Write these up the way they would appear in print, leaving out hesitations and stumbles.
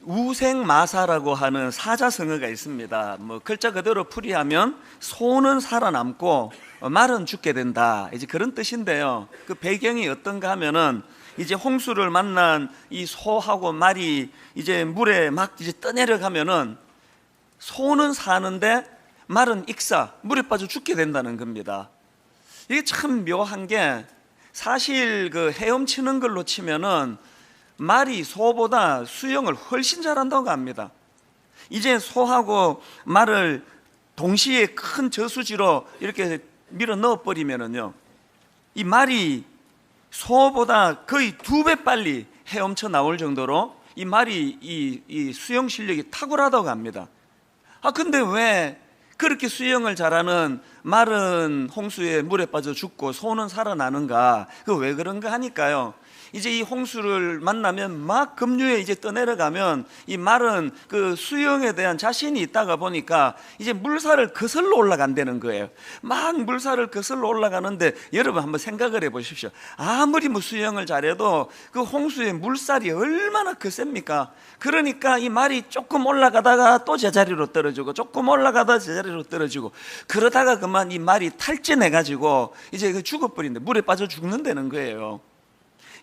우생마사라고 하는 사자성어가 있습니다. 글자 그대로 풀이하면 소는 살아남고 말은 죽게 된다, 이제 그런 뜻인데요. 그 배경이 어떤가 하면은 이제 홍수를 만난 이 소하고 말이 이제 물에 막 이제 떠내려가면은 소는 사는데 말은 익사, 물에 빠져 죽게 된다는 겁니다. 이게 참 묘한 게, 사실 그 헤엄치는 걸로 치면은 말이 소보다 수영을 훨씬 잘한다고 합니다. 이제 소하고 말을 동시에 큰 저수지로 이렇게 밀어 넣어 버리면은요, 이 말이 소보다 거의 2배 빨리 헤엄쳐 나올 정도로 이 말이 이 수영 실력이 탁월하다고 합니다. 근데 왜 그렇게 수영을 잘하는 말은 홍수에 물에 빠져 죽고 소는 살아나는가? 그 왜 그런가 하니까요, 이제 이 홍수를 만나면 막 급류에 이제 떠내려가면 이 말은 그 수영에 대한 자신이 있다가 보니까 이제 물살을 거슬러 올라간다는 거예요. 막 물살을 거슬러 올라가는데, 여러분 한번 생각을 해 보십시오. 아무리 수영을 잘해도 그 홍수의 물살이 얼마나 거셉니까? 그러니까 이 말이 조금 올라가다가 또 제자리로 떨어지고, 조금 올라가다가 제자리로 떨어지고, 그러다가 그만 이 말이 탈진해 가지고 이제 그 죽어버린다, 물에 빠져 죽는다는 거예요.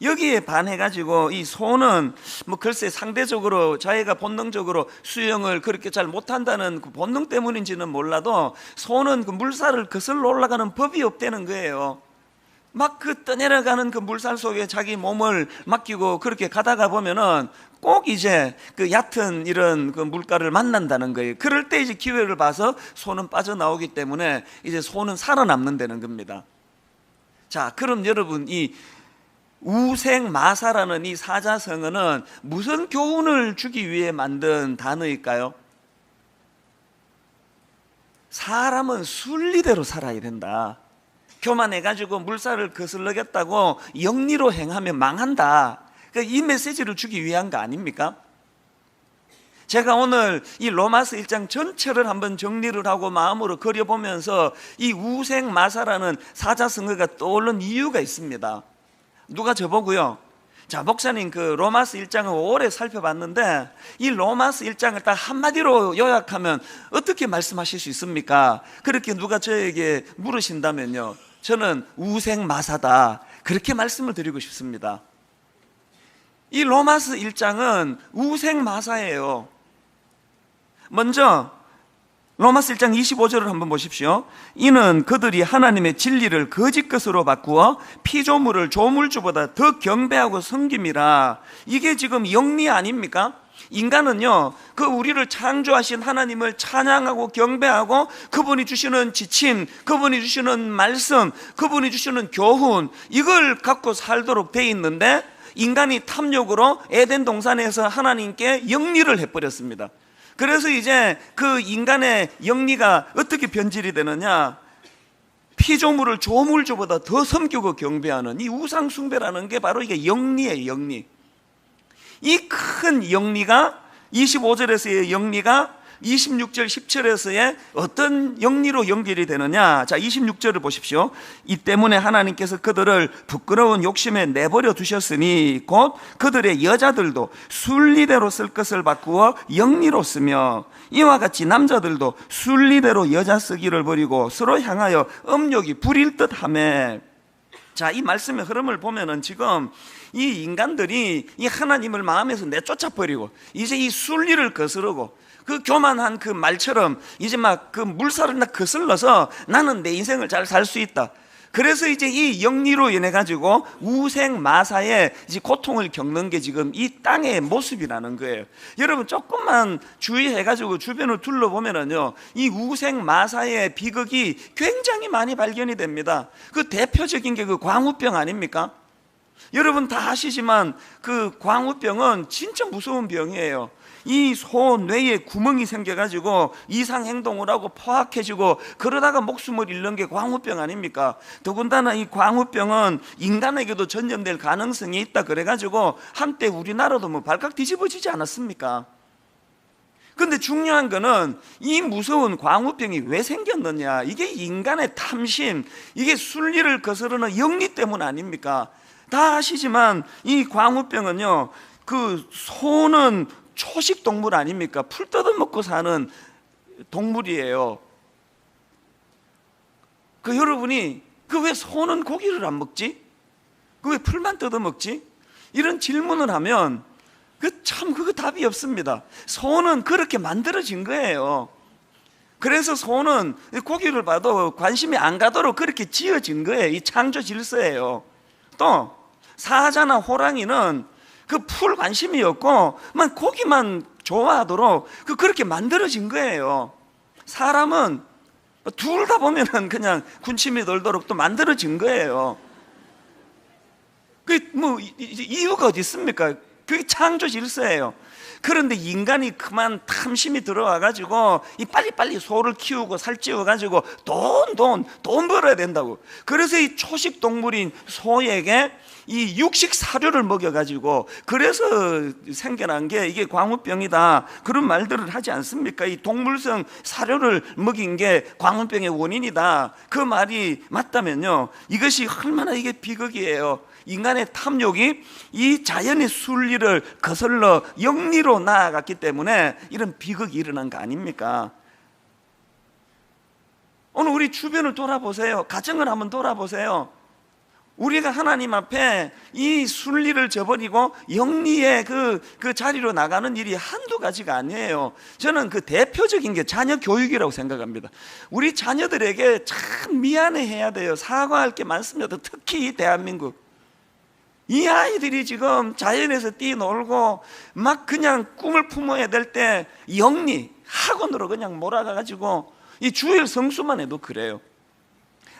여기에 반해가지고 이 소는 글쎄 상대적으로 자기가 본능적으로 수영을 그렇게 잘 못한다는 그 본능 때문인지는 몰라도, 소는 그 물살을 거슬러 올라가는 법이 없다는 거예요. 막 그 떠내려가는 그 물살 속에 자기 몸을 맡기고 그렇게 가다가 보면은 꼭 이제 그 얕은 이런 그 물가를 만난다는 거예요. 그럴 때 이제 기회를 봐서 소는 빠져나오기 때문에 이제 소는 살아남는다는 겁니다. 자, 그럼 여러분, 이 우생마사라는 이 사자성어는 무슨 교훈을 주기 위해 만든 단어일까요? 사람은 순리대로 살아야 된다. 교만해가지고 물살을 거슬러겠다고 영리로 행하면 망한다. 이 메시지를 주기 위한 거 아닙니까? 제가 오늘 이 로마서 1장 전체를 한번 정리를 하고 마음으로 그려보면서 이 우생마사라는 사자성어가 떠오른 이유가 있습니다. 누가 저보고요, 자 목사님, 그 로마서 1장을 오래 살펴봤는데 이 로마서 1장을 딱 한마디로 요약하면 어떻게 말씀하실 수 있습니까? 그렇게 누가 저에게 물으신다면요, 저는 우생마사다, 그렇게 말씀을 드리고 싶습니다. 이 로마서 1장은 우생마사예요. 먼저 로마서 1장 25절을 한번 보십시오. 이는 그들이 하나님의 진리를 거짓 것으로 바꾸어 피조물을 조물주보다 더 경배하고 섬김이라. 이게 지금 영리 아닙니까? 인간은요, 그 우리를 창조하신 하나님을 찬양하고 경배하고 그분이 주시는 지침, 그분이 주시는 말씀, 그분이 주시는 교훈, 이걸 갖고 살도록 돼 있는데, 인간이 탐욕으로 에덴 동산에서 하나님께 영리를 해버렸습니다. 그래서 이제 그 인간의 영리가 어떻게 변질이 되느냐, 피조물을 조물주보다 더 섬기고 경배하는 이 우상숭배라는 게 바로 이게 영리예요. 영리. 이 큰 영리가 25절에서의 영리가 26절 10절에서의 어떤 영리로 연결이 되느냐. 자, 26절을 보십시오. 이 때문에 하나님께서 그들을 부끄러운 욕심에 내버려 두셨으니 곧 그들의 여자들도 순리대로 쓸 것을 바꾸어 영리로 쓰며, 이와 같이 남자들도 순리대로 여자 쓰기를 버리고 서로 향하여 음욕이 부릴 듯하며. 자, 이 말씀의 흐름을 보면은 지금 이 인간들이 이 하나님을 마음에서 내쫓아 버리고 이제 이 순리를 거스르고 그 교만한 그 말처럼 이제 막 그 물살을 거슬러서 나는 내 인생을 잘 살 수 있다. 그래서 이제 이 영리로 인해 가지고 우생마사의 이제 고통을 겪는 게 지금 이 땅의 모습이라는 거예요. 여러분 조금만 주의해 가지고 주변을 둘러보면은요, 이 우생마사의 비극이 굉장히 많이 발견이 됩니다. 그 대표적인 게 그 광우병 아닙니까? 여러분 다 아시지만 그 광우병은 진짜 무서운 병이에요. 이 소 뇌에 구멍이 생겨가지고 이상행동을 하고 포악해지고 그러다가 목숨을 잃는 게 광우병 아닙니까? 더군다나 이 광우병은 인간에게도 전염될 가능성이 있다 그래가지고 한때 우리나라도 발칵 뒤집어지지 않았습니까? 근데 중요한 거는 이 무서운 광우병이 왜 생겼느냐, 이게 인간의 탐심, 이게 순리를 거스르는 영리 때문 아닙니까? 다 아시지만 이 광우병은요, 그 소는 초식 동물 아닙니까? 풀 뜯어먹고 사는 동물이에요. 여러분이 왜 소는 고기를 안 먹지? 왜 풀만 뜯어먹지? 이런 질문을 하면 그거 답이 없습니다. 소는 그렇게 만들어진 거예요. 그래서 소는 고기를 봐도 관심이 안 가도록 그렇게 지어진 거예요. 이 창조 질서예요. 또 사자나 호랑이는 풀 관심이 없고 고기만 좋아하도록 그렇게 만들어진 거예요. 사람은 둘 다 보면은 그냥 군침이 돌도록 또 만들어진 거예요. 이유가 어디 있습니까? 그게 창조 질서예요. 그런데 인간이 그만 탐심이 들어와가지고 빨리빨리 소를 키우고 살찌워가지고 돈 벌어야 된다고. 그래서 이 초식 동물인 소에게 이 육식 사료를 먹여가지고 그래서 생겨난 게 이게 광우병이다, 그런 말들을 하지 않습니까? 이 동물성 사료를 먹인 게 광우병의 원인이다, 그 말이 맞다면요, 이것이 얼마나 이게 비극이에요. 인간의 탐욕이 이 자연의 순리를 거슬러 영리로 나아갔기 때문에 이런 비극이 일어난 거 아닙니까? 오늘 우리 주변을 돌아보세요. 가정을 한번 돌아보세요. 우리가 하나님 앞에 이 순리를 저버리고 영리의 그 자리로 나가는 일이 한두 가지가 아니에요. 저는 대표적인 게 자녀 교육이라고 생각합니다. 우리 자녀들에게 참 미안해해야 돼요. 사과할 게 많습니다. 특히 대한민국 이 아이들이 지금 자연에서 뛰놀고 막 그냥 꿈을 품어야 될 때 영리 학원으로 그냥 몰아가가지고 이 주일 성수만 해도 그래요.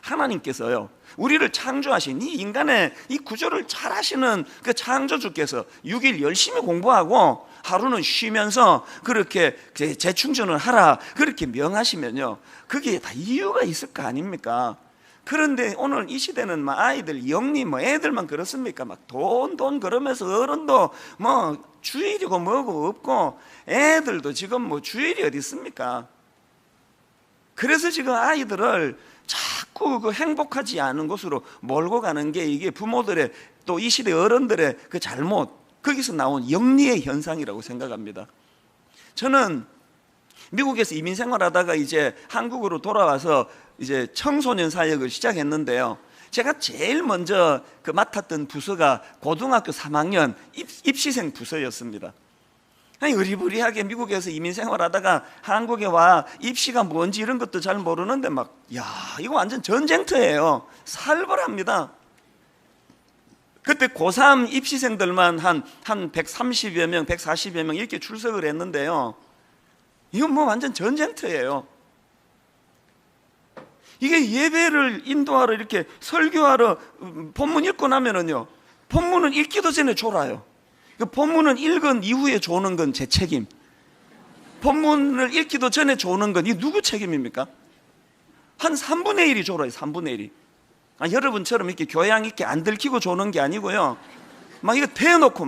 하나님께서요, 우리를 창조하신 이 인간의 이 구조를 잘 아시는 그 창조주께서 6일 열심히 공부하고 하루는 쉬면서 그렇게 재충전을 하라 그렇게 명하시면요, 그게 다 이유가 있을 거 아닙니까? 그런데 오늘 이 시대는 아이들 영리 애들만 그렇습니까? 돈 그러면서 어른도 주일이고 뭐고 없고 애들도 지금 주일이 어디 있습니까? 그래서 지금 아이들을 자꾸 행복하지 않은 곳으로 몰고 가는 게 이게 부모들의 또 이 시대 어른들의 그 잘못, 거기서 나온 영리의 현상이라고 생각합니다. 저는 미국에서 이민 생활하다가 이제 한국으로 돌아와서 이제 청소년 사역을 시작했는데요, 제가 제일 먼저 맡았던 부서가 고등학교 3학년 입시생 부서였습니다. 의리부리하게 미국에서 이민 생활하다가 한국에 와 입시가 뭔지 이런 것도 잘 모르는데 이거 완전 전쟁터예요. 살벌합니다. 그때 고3 입시생들만 한 130여 명, 140여 명 이렇게 출석을 했는데요, 이건 완전 전쟁터예요. 이게 예배를 인도하러 이렇게 설교하러 본문 읽고 나면은요, 본문은 읽기도 전에 졸아요. 본문은 읽은 이후에 조는 건 제 책임. 본문을 읽기도 전에 조는 건 이 누구 책임입니까? 한 3분의 1이 졸아요. 3분의 1이. 여러분처럼 이렇게 교양 있게 안 들키고 조는 게 아니고요, 이거 대놓고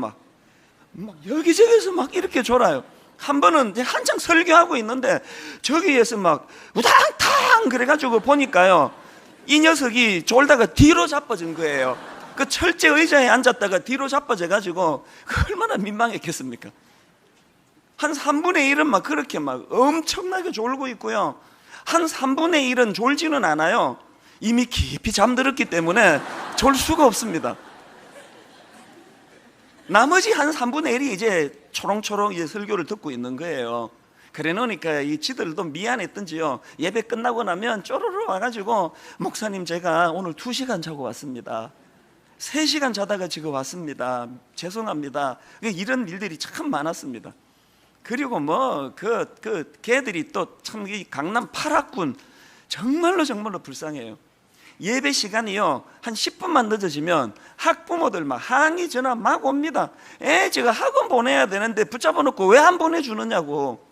여기저기서 이렇게 졸아요. 한 번은 한창 설교하고 있는데 저기에서 우당탕 그래가지고 보니까요, 이 녀석이 졸다가 뒤로 자빠진 거예요. 철제 의자에 앉았다가 뒤로 자빠져가지고 얼마나 민망했겠습니까? 한 3분의 1은 그렇게 엄청나게 졸고 있고요, 한 3분의 1은 졸지는 않아요. 이미 깊이 잠들었기 때문에 졸 수가 없습니다. 나머지 한 3분의 1이 이제 초롱초롱 이제 설교를 듣고 있는 거예요. 그래 놓으니까 이 지들도 미안했던지요, 예배 끝나고 나면 쪼르르 와가지고 목사님 제가 오늘 2시간 자고 왔습니다. 3시간 자다가 지금 왔습니다. 죄송합니다. 이런 일들이 참 많았습니다. 그리고 걔들이 또 참 이 강남 8학군 정말로 불쌍해요. 예배 시간이요, 한 10분만 늦어지면 학부모들 항의 전화 옵니다. 제가 학원 보내야 되는데 붙잡아 놓고 왜 안 보내주느냐고.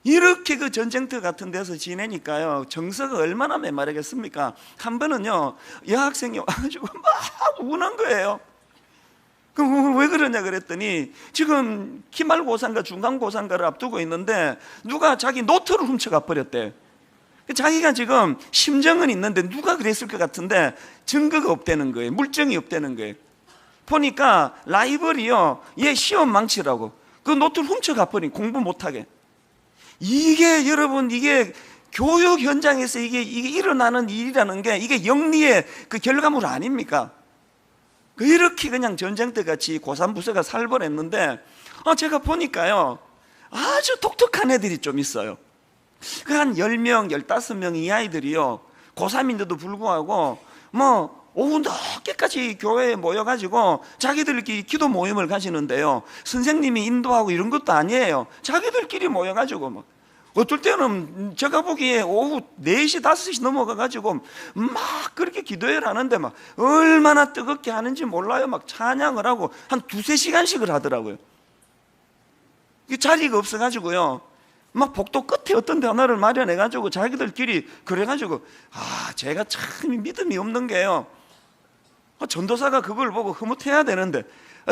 이렇게 전쟁터 같은 데서 지내니까요, 정서가 얼마나 메마르겠습니까? 한 번은요, 여학생이 와가지고 우는 거예요. 왜 그러냐 그랬더니 지금 기말고사인가 중간고사인가를 앞두고 있는데 누가 자기 노트를 훔쳐가 버렸대. 자기가 지금 심정은 있는데 누가 그랬을 것 같은데 증거가 없다는 거예요. 물증이 없다는 거예요. 보니까 라이벌이요, 얘 시험 망치라고 그 노트를 훔쳐가 버린, 공부 못하게. 이게 여러분, 이게 교육 현장에서 이게 일어나는 일이라는 게 이게 영리의 그 결과물 아닙니까? 이렇게 그냥 전쟁터 같이 고3 부서가 살벌했는데, 제가 보니까요, 아주 독특한 애들이 좀 있어요. 그 한 10명, 15명 이 아이들이요, 고3인데도 불구하고 오후 늦게까지 교회에 모여가지고 자기들끼리 기도 모임을 가지는데요, 선생님이 인도하고 이런 것도 아니에요. 자기들끼리 모여가지고 어떨 때는 제가 보기에 오후 4시, 5시 넘어가가지고 막 그렇게 기도회를 하는데 얼마나 뜨겁게 하는지 몰라요. 찬양을 하고 한 2-3시간씩을 하더라고요. 자리가 없어가지고요, 복도 끝에 어떤 데 하나를 마련해가지고 자기들끼리 그래가지고, 제가 참 믿음이 없는 게요, 전도사가 그걸 보고 흐뭇해야 되는데,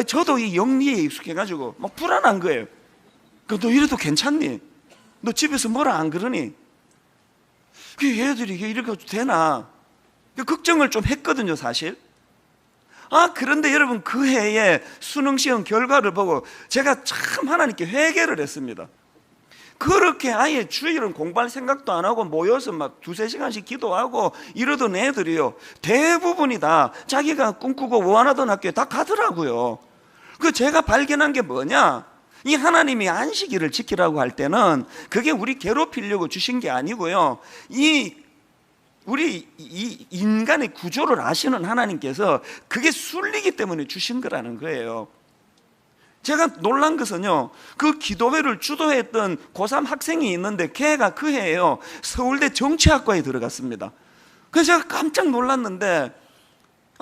저도 이 영리에 익숙해가지고 불안한 거예요. 너 이래도 괜찮니? 너 집에서 뭐라 안 그러니? 얘들이 이렇게 해도 되나? 걱정을 좀 했거든요, 사실. 그런데 여러분, 그 해에 수능시험 결과를 보고 제가 참 하나님께 회개를 했습니다. 그렇게 아예 주일은 공부할 생각도 안 하고 모여서 2-3시간씩 기도하고 이러던 애들이요, 대부분이 다 자기가 꿈꾸고 원하던 학교에 다 가더라고요. 제가 발견한 게 뭐냐, 이 하나님이 안식일을 지키라고 할 때는 그게 우리 괴롭히려고 주신 게 아니고요, 우리 이 인간의 구조를 아시는 하나님께서 그게 순리기 때문에 주신 거라는 거예요. 제가 놀란 것은요, 그 기도회를 주도했던 고3 학생이 있는데 걔가 그 해에요, 서울대 정치학과에 들어갔습니다. 그래서 제가 깜짝 놀랐는데,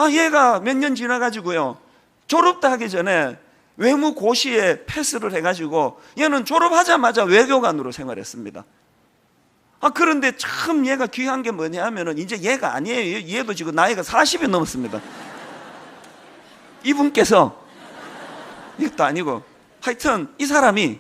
얘가 몇 년 지나가지고요, 졸업도 하기 전에 외무고시에 패스를 해가지고 얘는 졸업하자마자 외교관으로 생활했습니다. 그런데 참 얘가 귀한 게 뭐냐 하면은, 이제 얘가 아니에요. 얘도 지금 나이가 40이 넘었습니다. 이분께서, 이것도 아니고, 하여튼 이 사람이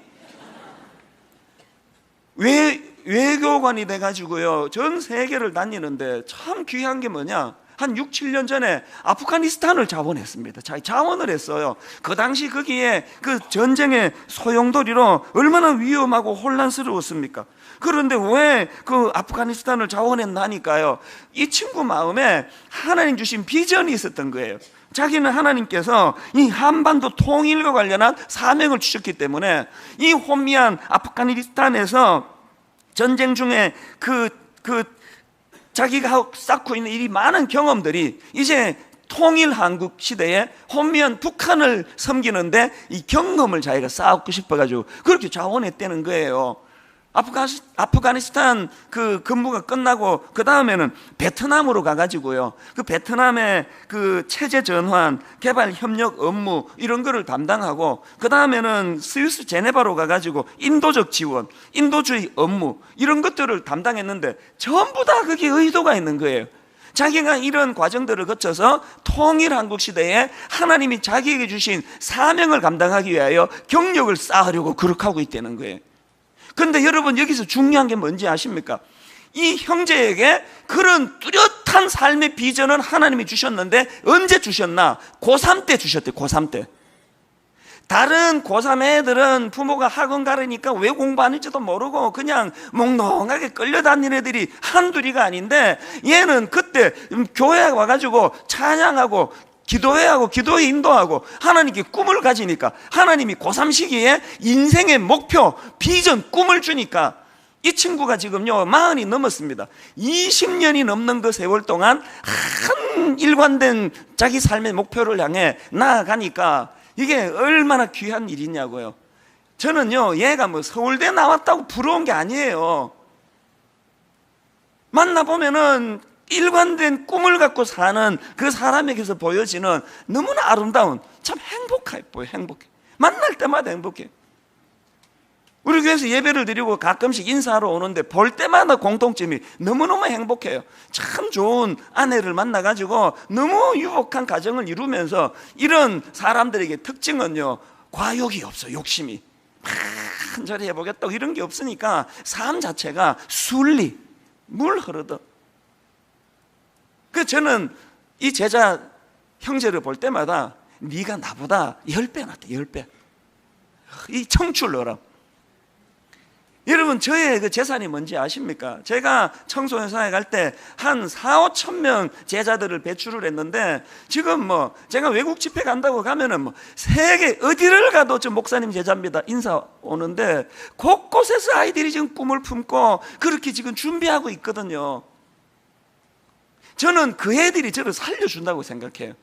외교관이 돼가지고요, 전 세계를 다니는데 참 귀한 게 뭐냐, 한 6-7년 전에 아프가니스탄을 자원했습니다. 자원을 했어요. 그 당시 거기에 그 전쟁의 소용돌이로 얼마나 위험하고 혼란스러웠습니까? 그런데 왜 그 아프가니스탄을 자원했나니까요, 이 친구 마음에 하나님 주신 비전이 있었던 거예요. 자기는 하나님께서 이 한반도 통일과 관련한 사명을 주셨기 때문에 이 혼미한 아프가니스탄에서 전쟁 중에 자기가 쌓고 있는 이 많은 경험들이 이제 통일 한국 시대에 혼미한 북한을 섬기는데 이 경험을 자기가 쌓고 싶어가지고 그렇게 자원했다는 거예요. 아프가니스탄 그 근무가 끝나고 그 다음에는 베트남으로 가가지고요, 그 베트남의 그 체제 전환, 개발 협력 업무 이런 거를 담당하고, 그 다음에는 스위스 제네바로 가가지고 인도적 지원, 인도주의 업무 이런 것들을 담당했는데 전부 다 거기에 의도가 있는 거예요. 자기가 이런 과정들을 거쳐서 통일 한국 시대에 하나님이 자기에게 주신 사명을 감당하기 위하여 경력을 쌓으려고 그렇게 하고 있다는 거예요. 그런데 여러분, 여기서 중요한 게 뭔지 아십니까? 이 형제에게 그런 뚜렷한 삶의 비전은 하나님이 주셨는데 언제 주셨나? 고3 때 주셨대. 고3 때. 다른 고3 애들은 부모가 학원 가르니까 왜 공부하는지도 모르고 그냥 몽롱하게 끌려다니는 애들이 한둘이가 아닌데, 얘는 그때 교회에 와가지고 찬양하고 기도회하고 기도회 인도하고 하나님께 꿈을 가지니까, 하나님이 고3 시기에 인생의 목표, 비전, 꿈을 주니까 이 친구가 지금요 40이 넘었습니다. 20년이 넘는 그 세월 동안 한 일관된 자기 삶의 목표를 향해 나아가니까 이게 얼마나 귀한 일이냐고요. 저는요, 얘가 서울대 나왔다고 부러운 게 아니에요. 만나보면은 일관된 꿈을 갖고 사는 그 사람에게서 보여지는 너무나 아름다운, 참 행복해 보여. 행복해. 만날 때마다 행복해. 우리 교회에서 예배를 드리고 가끔씩 인사하러 오는데 볼 때마다 공통점이 너무너무 행복해요. 참 좋은 아내를 만나가지고 너무 유복한 가정을 이루면서, 이런 사람들에게 특징은요, 과욕이 없어. 욕심이 한자리 해보겠다고 이런 게 없으니까 삶 자체가 순리, 물 흐르듯. 저는 이 제자 형제를 볼 때마다 네가 나보다 10배 낫다. 10배. 이 청출어람. 여러분, 저의 그 재산이 뭔지 아십니까? 제가 청소년사에 갈 때 한 4, 5천 명 제자들을 배출을 했는데, 지금 뭐 제가 외국 집회 간다고 가면은 뭐 세계 어디를 가도 저 목사님 제자입니다 인사 오는데, 곳곳에서 아이들이 지금 꿈을 품고 그렇게 지금 준비하고 있거든요. 저는 그 애들이 저를 살려준다고 생각해요.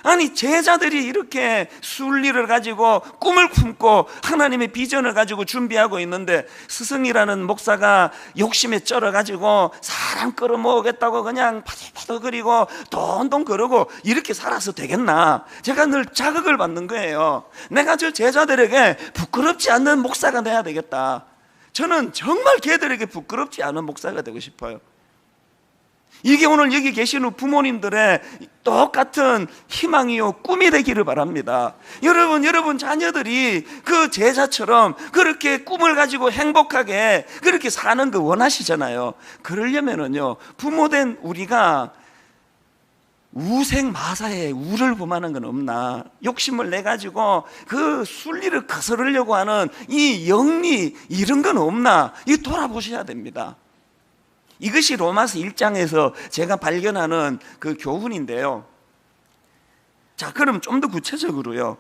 아니, 제자들이 이렇게 순리를 가지고 꿈을 품고 하나님의 비전을 가지고 준비하고 있는데, 스승이라는 목사가 욕심에 쩔어가지고 사람 끌어모으겠다고 그냥 파도파도거리고 돈돈 거르고 이렇게 살아서 되겠나? 제가 늘 자극을 받는 거예요. 내가 저 제자들에게 부끄럽지 않는 목사가 돼야 되겠다. 저는 정말 걔들에게 부끄럽지 않은 목사가 되고 싶어요. 이게 오늘 여기 계시는 부모님들의 똑같은 희망이요 꿈이 되기를 바랍니다. 여러분 자녀들이 그 제자처럼 그렇게 꿈을 가지고 행복하게 그렇게 사는 거 원하시잖아요. 그러려면은요, 부모된 우리가 우생마사에 우를 범하는 건 없나, 욕심을 내가지고 그 순리를 거스르려고 하는 이 영리 이런 건 없나, 이거 돌아보셔야 됩니다. 이것이 로마서 1장에서 제가 발견하는 그 교훈인데요. 자, 그럼 좀 더 구체적으로요.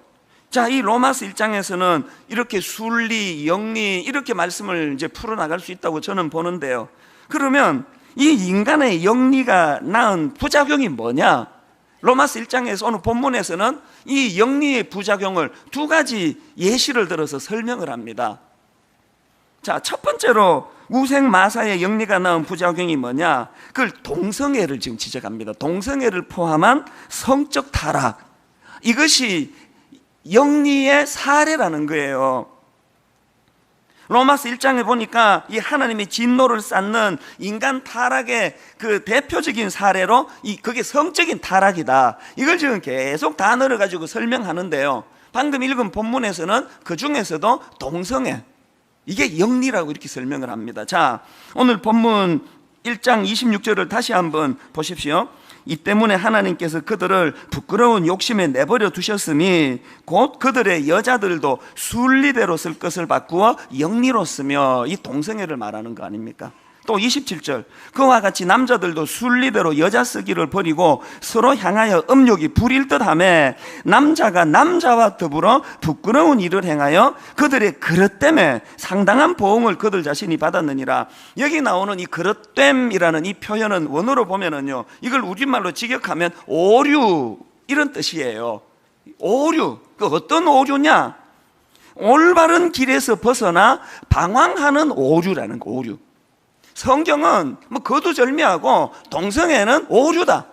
자, 이 로마서 1장에서는 이렇게 순리, 영리 이렇게 말씀을 이제 풀어나갈 수 있다고 저는 보는데요. 그러면 이 인간의 영리가 낳은 부작용이 뭐냐? 로마서 1장에서 오늘 본문에서는 이 영리의 부작용을 두 가지 예시를 들어서 설명을 합니다. 자, 첫 번째로 우생마사의 영리가 낳은 부작용이 뭐냐? 그걸 동성애를 지금 지적합니다. 동성애를 포함한 성적 타락, 이것이 영리의 사례라는 거예요. 로마서 1장에 보니까 이 하나님의 진노를 쌓는 인간 타락의 그 대표적인 사례로 그게 성적인 타락이다, 이걸 지금 계속 단어를 가지고 설명하는데요. 방금 읽은 본문에서는 그 중에서도 동성애, 이게 영리라고 이렇게 설명을 합니다. 자, 오늘 본문 1장 26절을 다시 한번 보십시오. 이 때문에 하나님께서 그들을 부끄러운 욕심에 내버려 두셨으니 곧 그들의 여자들도 순리대로 쓸 것을 바꾸어 영리로 쓰며, 이 동성애를 말하는 거 아닙니까? 또 27절, 그와 같이 남자들도 순리대로 여자 쓰기를 버리고 서로 향하여 음욕이 부릴 듯하며 남자가 남자와 더불어 부끄러운 일을 행하여 그들의 그릇됨에 상당한 보응을 그들 자신이 받았느니라. 여기 나오는 이 그릇됨이라는 이 표현은 원어로 보면은요, 이걸 우리말로 직역하면 오류, 이런 뜻이에요. 오류, 그 어떤 오류냐? 올바른 길에서 벗어나 방황하는 오류라는 거, 오류. 성경은 뭐 거두절미하고 동성애는 오류다,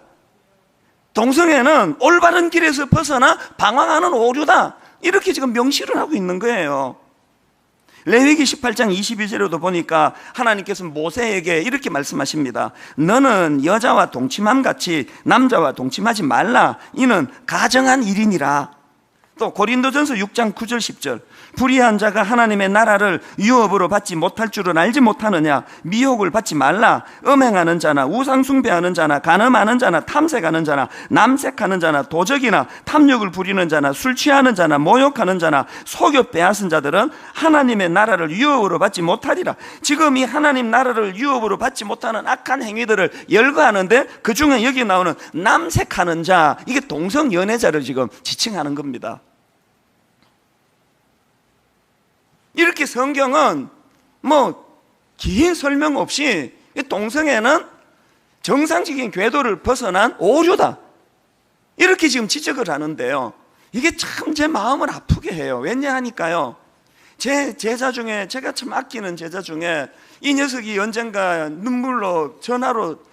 동성애는 올바른 길에서 벗어나 방황하는 오류다, 이렇게 지금 명시를 하고 있는 거예요. 레위기 18장 22절에도 보니까 하나님께서 모세에게 이렇게 말씀하십니다. 너는 여자와 동침함 같이 남자와 동침하지 말라, 이는 가정한 일이니라. 또 고린도전서 6장 9절 10절, 불의한 자가 하나님의 나라를 유업으로 받지 못할 줄은 알지 못하느냐? 미혹을 받지 말라. 음행하는 자나 우상 숭배하는 자나 간음하는 자나 탐색하는 자나 남색하는 자나 도적이나 탐욕을 부리는 자나 술 취하는 자나 모욕하는 자나 속여 빼앗은 자들은 하나님의 나라를 유업으로 받지 못하리라. 지금 이 하나님 나라를 유업으로 받지 못하는 악한 행위들을 열거하는데, 그 중에 여기 나오는 남색하는 자, 이게 동성연애자를 지금 지칭하는 겁니다. 이렇게 성경은 뭐 긴 설명 없이 동성애는 정상적인 궤도를 벗어난 오류다, 이렇게 지금 지적을 하는데요. 이게 참 제 마음을 아프게 해요. 왜냐하니까요, 제 제자 중에, 제가 참 아끼는 제자 중에 이 녀석이 언젠가 눈물로 전화로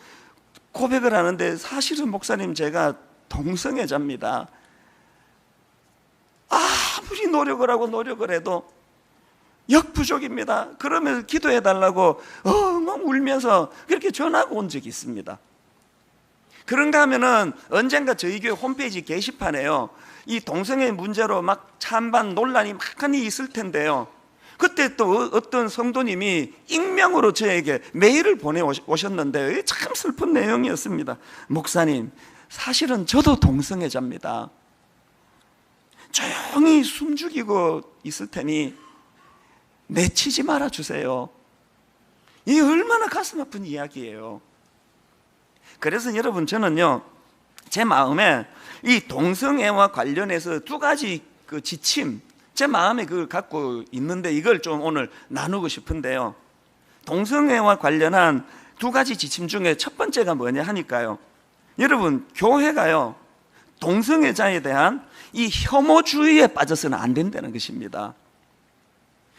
고백을 하는데, 사실은 목사님 제가 동성애자입니다. 아무리 노력을 하고 노력을 해도 역부족입니다. 그러면서 기도해 달라고 엉엉 울면서 그렇게 전화가 온 적이 있습니다. 그런가 하면은 언젠가 저희 교회 홈페이지 게시판에요, 이 동성애 문제로 막 찬반 논란이 많이 있을 텐데요, 그때 또 어떤 성도님이 익명으로 저에게 메일을 보내오셨는데 참 슬픈 내용이었습니다. 목사님, 사실은 저도 동성애자입니다. 조용히 숨죽이고 있을 테니 내치지 말아 주세요. 이 얼마나 가슴 아픈 이야기예요. 그래서 여러분, 저는요, 제 마음에 이 동성애와 관련해서 두 가지 그 지침, 제 마음에 그걸 갖고 있는데 이걸 좀 오늘 나누고 싶은데요. 동성애와 관련한 두 가지 지침 중에 첫 번째가 뭐냐 하니까요, 여러분, 교회가요 동성애자에 대한 이 혐오주의에 빠져서는 안 된다는 것입니다.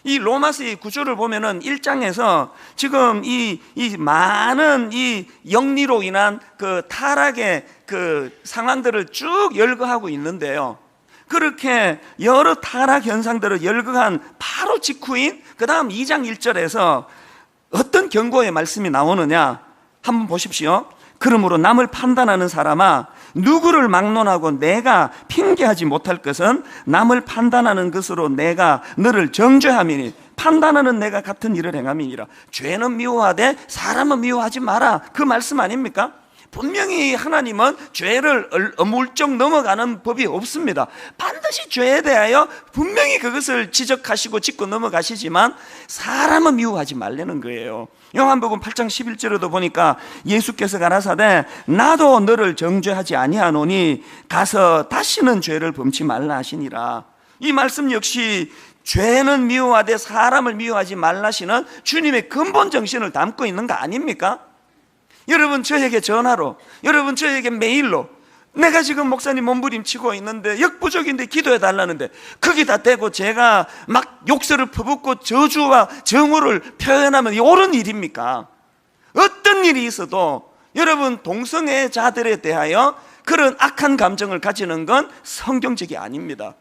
이 로마서의 구조를 보면은 1장에서 지금 이 많은 이 영리로 인한 그 타락의 그 상황들을 쭉 열거하고 있는데요, 그렇게 여러 타락 현상들을 열거한 바로 직후인 그 다음 2장 1절에서 어떤 경고의 말씀이 나오느냐 한번 보십시오. 그러므로 남을 판단하는 사람아, 누구를 막론하고 내가 핑계하지 못할 것은 남을 판단하는 것으로 내가 너를 정죄함이니 판단하는 내가 같은 일을 행함이니라. 죄는 미워하되 사람은 미워하지 마라, 그 말씀 아닙니까? 분명히 하나님은 죄를 어물쩍 넘어가는 법이 없습니다. 반드시 죄에 대하여 분명히 그것을 지적하시고 짚고 넘어가시지만 사람은 미워하지 말라는 거예요. 요한복음 8장 11절에도 보니까 예수께서 가라사대 나도 너를 정죄하지 아니하노니 가서 다시는 죄를 범치 말라 하시니라. 이 말씀 역시 죄는 미워하되 사람을 미워하지 말라시는 주님의 근본 정신을 담고 있는 거 아닙니까? 여러분, 저에게 전화로, 여러분 저에게 메일로 내가 지금 목사님 몸부림치고 있는데 역부족인데 기도해 달라는데 거기다 대고 제가 막 욕설을 퍼붓고 저주와 정오를 표현하면 이 옳은 일입니까? 어떤 일이 있어도 여러분, 동성애자들에 대하여 그런 악한 감정을 가지는 건 성경적이 아닙니다.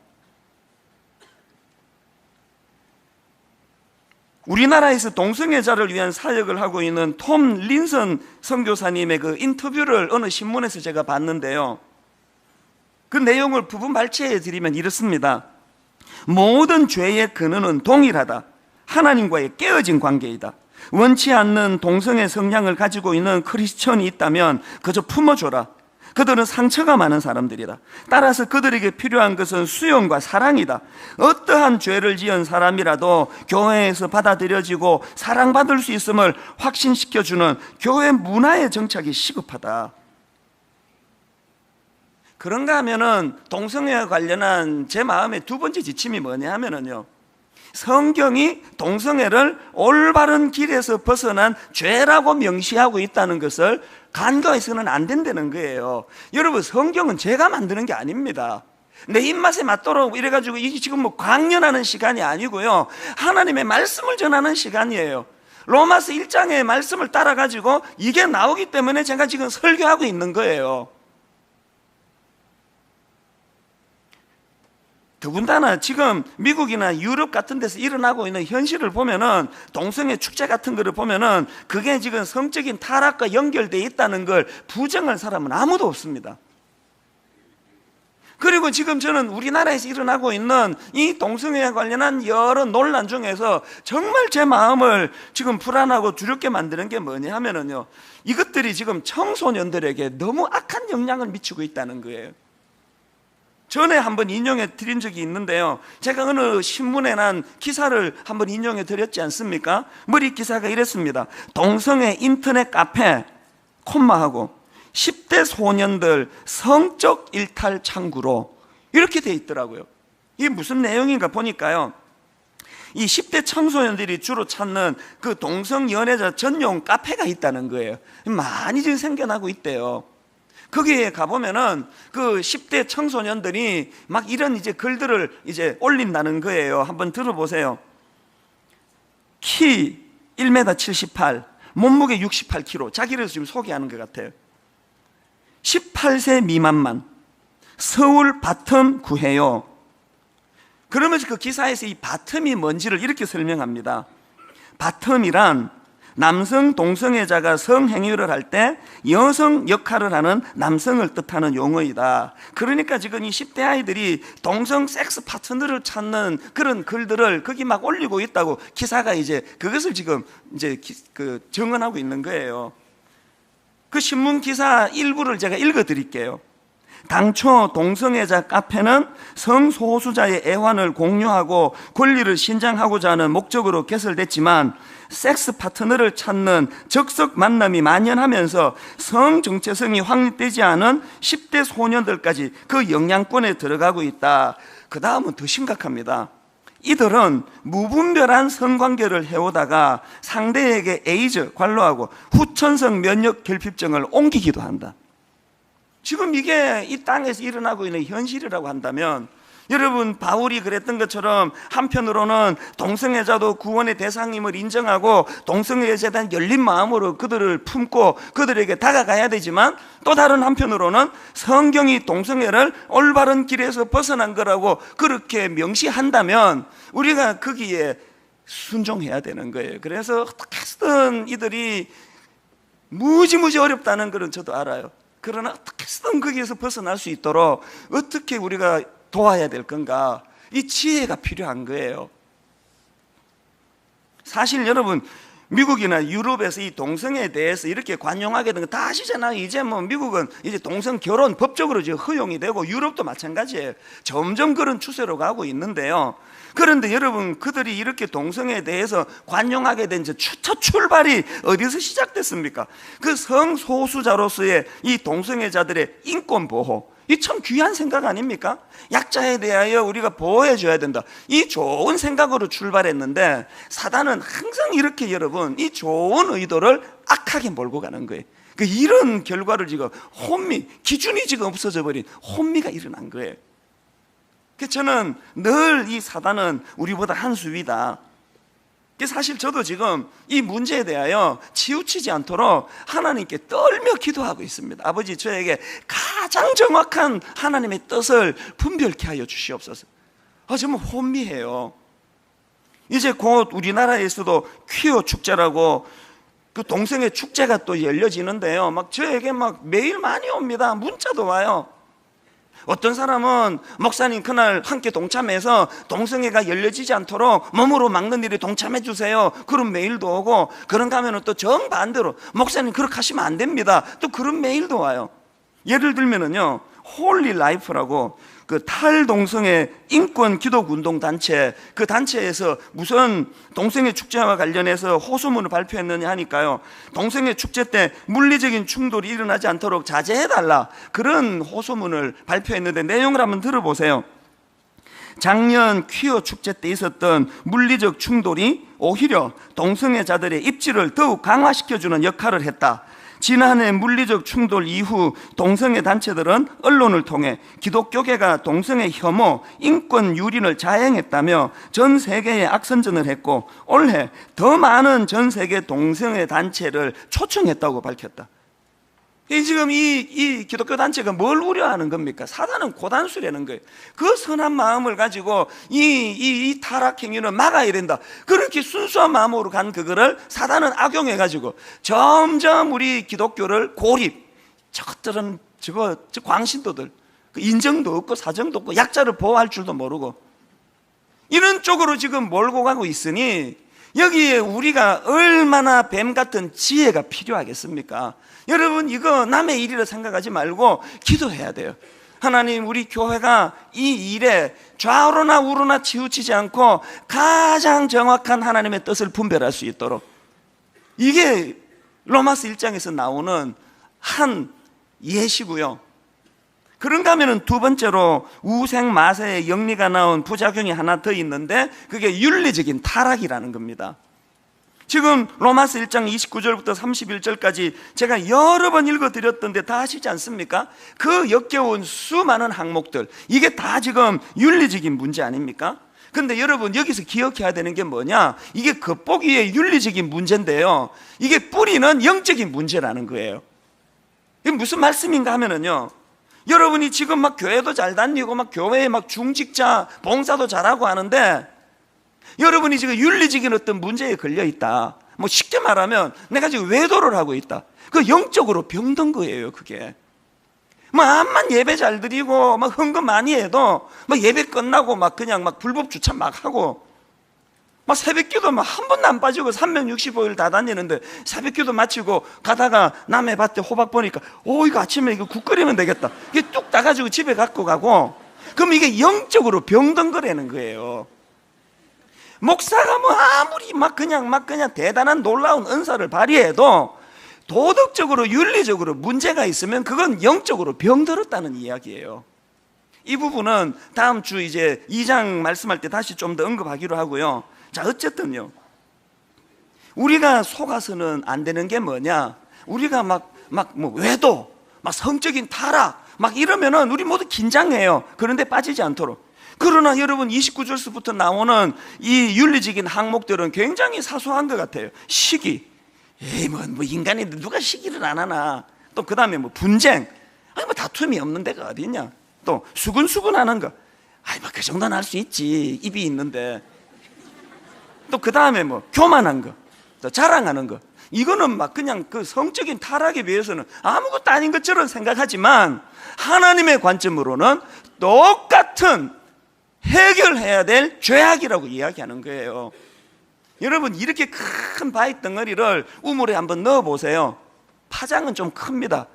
우리나라에서 동성애자를 위한 사역을 하고 있는 톰 린슨 선교사님의 그 인터뷰를 어느 신문에서 제가 봤는데요, 그 내용을 부분 발췌해 드리면 이렇습니다. 모든 죄의 근원은 동일하다. 하나님과의 깨어진 관계이다. 원치 않는 동성애 성향을 가지고 있는 크리스천이 있다면 그저 품어줘라. 그들은 상처가 많은 사람들이다. 따라서 그들에게 필요한 것은 수용과 사랑이다. 어떠한 죄를 지은 사람이라도 교회에서 받아들여지고 사랑받을 수 있음을 확신시켜주는 교회 문화의 정착이 시급하다. 그런가 하면은 동성애와 관련한 제 마음의 두 번째 지침이 뭐냐 하면은요, 성경이 동성애를 올바른 길에서 벗어난 죄라고 명시하고 있다는 것을 간과해서는 안 된다는 거예요. 여러분, 성경은 제가 만드는 게 아닙니다. 내 입맛에 맞도록 이래가지고 이게 지금 뭐 강연하는 시간이 아니고요, 하나님의 말씀을 전하는 시간이에요. 로마서 1장의 말씀을 따라가지고 이게 나오기 때문에 제가 지금 설교하고 있는 거예요. 더군다나 지금 미국이나 유럽 같은 데서 일어나고 있는 현실을 보면은, 동성애 축제 같은 거를 보면은 그게 지금 성적인 타락과 연결되어 있다는 걸 부정할 사람은 아무도 없습니다. 그리고 지금 저는 우리나라에서 일어나고 있는 이 동성애에 관련한 여러 논란 중에서 정말 제 마음을 지금 불안하고 두렵게 만드는 게 뭐냐 하면은요, 이것들이 지금 청소년들에게 너무 악한 영향을 미치고 있다는 거예요. 전에 한번 인용해 드린 적이 있는데요, 제가 어느 신문에 난 기사를 한번 인용해 드렸지 않습니까? 머리 기사가 이랬습니다. 동성애 인터넷 카페 콤마하고 10대 소년들 성적 일탈 창구로, 이렇게 돼 있더라고요. 이게 무슨 내용인가 보니까요, 이 10대 청소년들이 주로 찾는 그 동성 연애자 전용 카페가 있다는 거예요. 많이 지금 생겨나고 있대요. 거기에 가보면은 그 10대 청소년들이 막 이런 이제 글들을 이제 올린다는 거예요. 한번 들어보세요. 키 1m 78, 몸무게 68kg. 자기를 지금 소개하는 것 같아요. 18세 미만만, 서울 바텀 구해요. 그러면서 그 기사에서 이 바텀이 뭔지를 이렇게 설명합니다. 바텀이란 남성 동성애자가 성행위를 할 때 여성 역할을 하는 남성을 뜻하는 용어이다. 그러니까 지금 이 10대 아이들이 동성 섹스 파트너를 찾는 그런 글들을 거기 막 올리고 있다고 기사가 이제 그것을 지금 이제 그 증언하고 있는 거예요. 그 신문 기사 일부를 제가 읽어 드릴게요. 당초 동성애자 카페는 성소수자의 애환을 공유하고 권리를 신장하고자 하는 목적으로 개설됐지만 섹스 파트너를 찾는 적석 만남이 만연하면서 성 정체성이 확립되지 않은 10대 소년들까지 그 영향권에 들어가고 있다. 그 다음은 더 심각합니다. 이들은 무분별한 성관계를 해오다가 상대에게 에이즈, 관로하고 후천성 면역 결핍증을 옮기기도 한다. 지금 이게 이 땅에서 일어나고 있는 현실이라고 한다면, 여러분 바울이 그랬던 것처럼 한편으로는 동성애자도 구원의 대상임을 인정하고 동성애자에 대한 열린 마음으로 그들을 품고 그들에게 다가가야 되지만, 또 다른 한편으로는 성경이 동성애를 올바른 길에서 벗어난 거라고 그렇게 명시한다면 우리가 거기에 순종해야 되는 거예요. 그래서 어떻게 해서든 이들이 무지무지 어렵다는 것은 저도 알아요. 그러나 어떻게 해서든 거기에서 벗어날 수 있도록 어떻게 우리가 도와야 될 건가, 이 지혜가 필요한 거예요. 사실 여러분, 미국이나 유럽에서 이 동성애에 대해서 이렇게 관용하게 된 거 다 아시잖아요. 이제 뭐 미국은 이제 동성 결혼 법적으로 이제 허용이 되고, 유럽도 마찬가지예요. 점점 그런 추세로 가고 있는데요. 그런데 여러분, 그들이 이렇게 동성애에 대해서 관용하게 된 첫 출발이 어디서 시작됐습니까? 그 성소수자로서의 이 동성애자들의 인권 보호, 이 참 귀한 생각 아닙니까? 약자에 대하여 우리가 보호해 줘야 된다, 이 좋은 생각으로 출발했는데 사단은 항상 이렇게 여러분 이 좋은 의도를 악하게 몰고 가는 거예요. 이런 결과를 지금 기준이 지금 없어져 버린 혼미가 일어난 거예요. 저는 늘 이 사단은 우리보다 한 수 위다. 사실 저도 지금 이 문제에 대하여 치우치지 않도록 하나님께 떨며 기도하고 있습니다. 아버지, 저에게 가장 정확한 하나님의 뜻을 분별케 하여 주시옵소서. 정말 혼미해요. 이제 곧 우리나라에서도 퀴어 축제라고 그 동성애 축제가 또 열려지는데요. 저에게 매일 많이 옵니다. 문자도 와요. 어떤 사람은 목사님 그날 함께 동참해서 동성애가 열려지지 않도록 몸으로 막는 일에 동참해 주세요, 그런 메일도 오고, 그런가 하면 또 정반대로 목사님 그렇게 하시면 안 됩니다, 또 그런 메일도 와요. 예를 들면은요, 홀리 라이프라고 그 탈동성애 인권 기독 운동 단체, 그 단체에서 무슨 동성애 축제와 관련해서 호소문을 발표했느냐 하니까요, 동성애 축제 때 물리적인 충돌이 일어나지 않도록 자제해달라, 그런 호소문을 발표했는데 내용을 한번 들어보세요. 작년 퀴어 축제 때 있었던 물리적 충돌이 오히려 동성애자들의 입지를 더욱 강화시켜주는 역할을 했다. 지난해 물리적 충돌 이후 동성애 단체들은 언론을 통해 기독교계가 동성애 혐오, 인권 유린을 자행했다며 전 세계에 악선전을 했고, 올해 더 많은 전 세계 동성애 단체를 초청했다고 밝혔다. 지금 이 기독교 단체가 뭘 우려하는 겁니까? 사단은 고단수라는 거예요. 그 선한 마음을 가지고 이 타락 행위를 막아야 된다, 그렇게 순수한 마음으로 간 그거를 사단은 악용해가지고 점점 우리 기독교를 고립, 저것들은 저 광신도들, 인정도 없고 사정도 없고 약자를 보호할 줄도 모르고 이런 쪽으로 지금 몰고 가고 있으니, 여기에 우리가 얼마나 뱀 같은 지혜가 필요하겠습니까? 여러분, 이거 남의 일이라 생각하지 말고 기도해야 돼요. 하나님, 우리 교회가 이 일에 좌우로나 우로나 치우치지 않고 가장 정확한 하나님의 뜻을 분별할 수 있도록, 이게 로마서 1장에서 나오는 한 예시고요. 그런가 하면 두 번째로 우생마세의 영리가 나온 부작용이 하나 더 있는데, 그게 윤리적인 타락이라는 겁니다. 지금 로마서 1장 29절부터 31절까지 제가 여러 번 읽어드렸던데 다 아시지 않습니까? 그 역겨운 수많은 항목들, 이게 다 지금 윤리적인 문제 아닙니까? 근데 여러분, 여기서 기억해야 되는 게 뭐냐, 이게 겉보기에 윤리적인 문제인데요, 이게 뿌리는 영적인 문제라는 거예요. 이게 무슨 말씀인가 하면은요, 여러분이 지금 교회도 잘 다니고 교회에 중직자 봉사도 잘하고 하는데, 여러분이 지금 윤리적인 어떤 문제에 걸려 있다, 쉽게 말하면 내가 지금 외도를 하고 있다, 그 영적으로 병든 거예요. 그게 암만 예배 잘 드리고 헌금 많이 해도 예배 끝나고 그냥 불법 주차 하고, 막 새벽기도 막 한 번도 안 빠지고 365일 다 다니는데 새벽기도 마치고 가다가 남의 밭에 호박 보니까 이거 아침에 이거 국 끓이면 되겠다. 이게 뚝 따가지고 집에 갖고 가고, 그럼 이게 영적으로 병든 거라는 거예요. 목사가 뭐 아무리 막 그냥 대단한 놀라운 은사를 발휘해도 도덕적으로 윤리적으로 문제가 있으면 그건 영적으로 병들었다는 이야기예요. 이 부분은 다음 주 이제 2장 말씀할 때 다시 좀 더 언급하기로 하고요. 자, 어쨌든요, 우리가 속아서는 안 되는 게 뭐냐, 우리가 뭐 외도, 막 성적인 타락 막 이러면은 우리 모두 긴장해요. 그런데 빠지지 않도록. 그러나 여러분, 29절부터 나오는 이 윤리적인 항목들은 굉장히 사소한 것 같아요. 시기, 뭐 인간이 누가 시기를 안 하나. 또 그 다음에 뭐 분쟁, 뭐 다툼이 없는 데가 어디냐. 또 수근수근하는 거, 뭐 그 정도는 할 수 있지, 입이 있는데. 또 그 다음에 뭐 교만한 거, 또 자랑하는 거, 이거는 막 그냥 그 성적인 타락에 비해서는 아무것도 아닌 것처럼 생각하지만 하나님의 관점으로는 똑같은 해결해야 될 죄악이라고 이야기하는 거예요. 여러분, 이렇게 큰 바위 덩어리를 우물에 한번 넣어 보세요. 파장은 좀 큽니다.